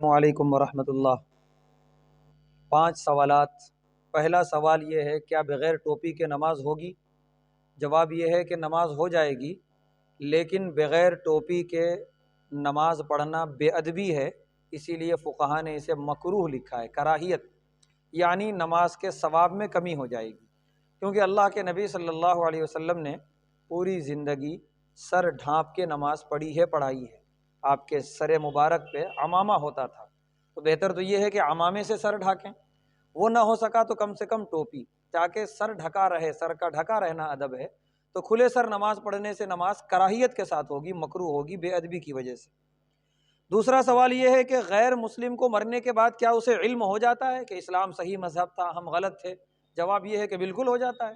السلام علیکم ورحمۃ اللہ۔ 5 سوالات۔ پہلا سوال یہ ہے، کیا بغیر ٹوپی کے نماز ہوگی؟ جواب یہ ہے کہ نماز ہو جائے گی، لیکن بغیر ٹوپی کے نماز پڑھنا بے ادبی ہے، اسی لیے فقہا نے اسے مکروہ لکھا ہے، کراہیت، یعنی نماز کے ثواب میں کمی ہو جائے گی، کیونکہ اللہ کے نبی صلی اللہ علیہ وسلم نے پوری زندگی سر ڈھانپ کے نماز پڑھائی ہے۔ آپ کے سر مبارک پہ عمامہ ہوتا تھا، تو بہتر تو یہ ہے کہ عمامے سے سر ڈھانکیں، وہ نہ ہو سکا تو کم سے کم ٹوپی، تاکہ سر ڈھکا رہے، سر کا ڈھکا رہنا ادب ہے۔ تو کھلے سر نماز پڑھنے سے نماز کراہیت کے ساتھ ہوگی، مکروہ ہوگی، بے ادبی کی وجہ سے۔ دوسرا سوال یہ ہے کہ غیر مسلم کو مرنے کے بعد کیا اسے علم ہو جاتا ہے کہ اسلام صحیح مذہب تھا، ہم غلط تھے؟ جواب یہ ہے کہ بالکل ہو جاتا ہے۔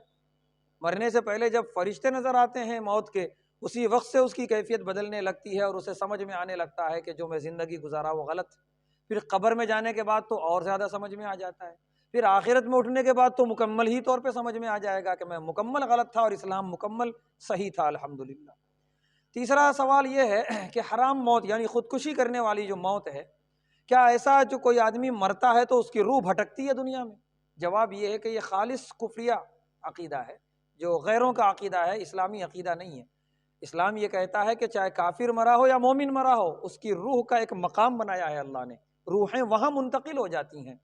مرنے سے پہلے جب فرشتے نظر آتے ہیں موت کے، اسی وقت سے اس کی کیفیت بدلنے لگتی ہے اور اسے سمجھ میں آنے لگتا ہے کہ جو میں زندگی گزارا وہ غلط۔ پھر قبر میں جانے کے بعد تو اور زیادہ سمجھ میں آ جاتا ہے، پھر آخرت میں اٹھنے کے بعد تو مکمل ہی طور پہ سمجھ میں آ جائے گا کہ میں مکمل غلط تھا اور اسلام مکمل صحیح تھا، الحمدللہ۔ تیسرا سوال یہ ہے کہ حرام موت یعنی خودکشی کرنے والی جو موت ہے، کیا ایسا جو کوئی آدمی مرتا ہے تو اس کی روح بھٹکتی ہے دنیا میں؟ جواب یہ ہے کہ یہ خالص کفریہ عقیدہ ہے، جو غیروں کا عقیدہ ہے، اسلامی عقیدہ نہیں ہے۔ اسلام یہ کہتا ہے کہ چاہے کافر مرا ہو یا مومن مرا ہو، اس کی روح کا ایک مقام بنایا ہے اللہ نے، روحیں وہاں منتقل ہو جاتی ہیں۔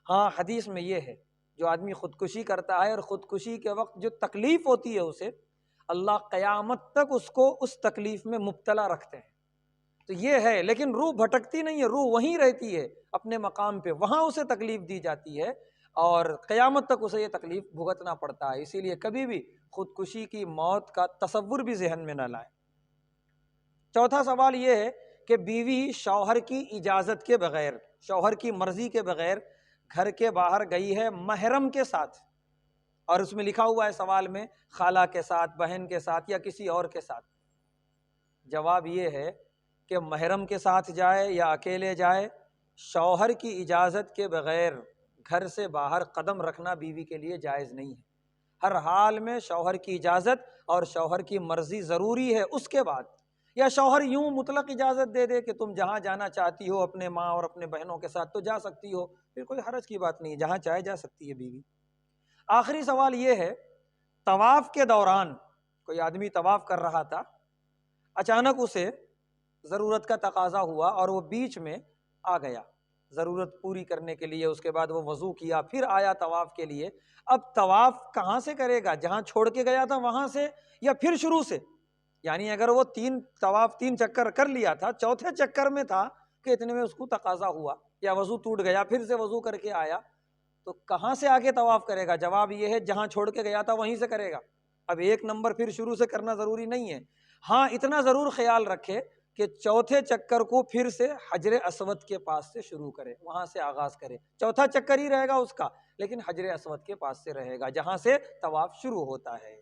ہاں، حدیث میں یہ ہے، جو آدمی خودکشی کرتا ہے اور خودکشی کے وقت جو تکلیف ہوتی ہے اسے، اللہ قیامت تک اس کو اس تکلیف میں مبتلا رکھتے ہیں۔ تو یہ ہے، لیکن روح بھٹکتی نہیں ہے، روح وہیں رہتی ہے اپنے مقام پہ، وہاں اسے تکلیف دی جاتی ہے اور قیامت تک اسے یہ تکلیف بھگتنا پڑتا ہے۔ اسی لیے کبھی بھی خودکشی کی موت کا تصور بھی ذہن میں نہ لائیں۔ چوتھا سوال یہ ہے کہ بیوی شوہر کی اجازت کے بغیر، شوہر کی مرضی کے بغیر گھر کے باہر گئی ہے محرم کے ساتھ، اور اس میں لکھا ہوا ہے سوال میں خالہ کے ساتھ، بہن کے ساتھ یا کسی اور کے ساتھ۔ جواب یہ ہے کہ محرم کے ساتھ جائے یا اکیلے جائے، شوہر کی اجازت کے بغیر گھر سے باہر قدم رکھنا بیوی کے لیے جائز نہیں ہے۔ ہر حال میں شوہر کی اجازت اور شوہر کی مرضی ضروری ہے، اس کے بعد، یا شوہر یوں مطلق اجازت دے دے کہ تم جہاں جانا چاہتی ہو اپنے ماں اور اپنے بہنوں کے ساتھ تو جا سکتی ہو، پھر کوئی حرج کی بات نہیں، جہاں چاہے جا سکتی ہے بیوی۔ آخری سوال یہ ہے، طواف کے دوران کوئی آدمی طواف کر رہا تھا، اچانک اسے ضرورت کا تقاضا ہوا اور وہ بیچ میں آ گیا ضرورت پوری کرنے کے لیے، اس کے بعد وہ وضو کیا، پھر آیا طواف کے لیے۔ اب طواف کہاں سے کرے گا؟ جہاں چھوڑ کے گیا تھا وہاں سے یا پھر شروع سے؟ یعنی اگر وہ 3 چکر کر لیا تھا، چوتھے چکر میں تھا کہ اتنے میں اس کو تقاضا ہوا یا وضو ٹوٹ گیا، پھر سے وضو کر کے آیا، تو کہاں سے آگے طواف کرے گا؟ جواب یہ ہے، جہاں چھوڑ کے گیا تھا وہیں سے کرے گا۔ اب 1 نمبر پھر شروع سے کرنا ضروری نہیں ہے۔ ہاں، اتنا ضرور خیال رکھے کہ چوتھے چکر کو پھر سے حجر اسود کے پاس سے شروع کرے، وہاں سے آغاز کرے۔ چوتھا چکر ہی رہے گا اس کا، لیکن حجر اسود کے پاس سے رہے گا جہاں سے طواف شروع ہوتا ہے۔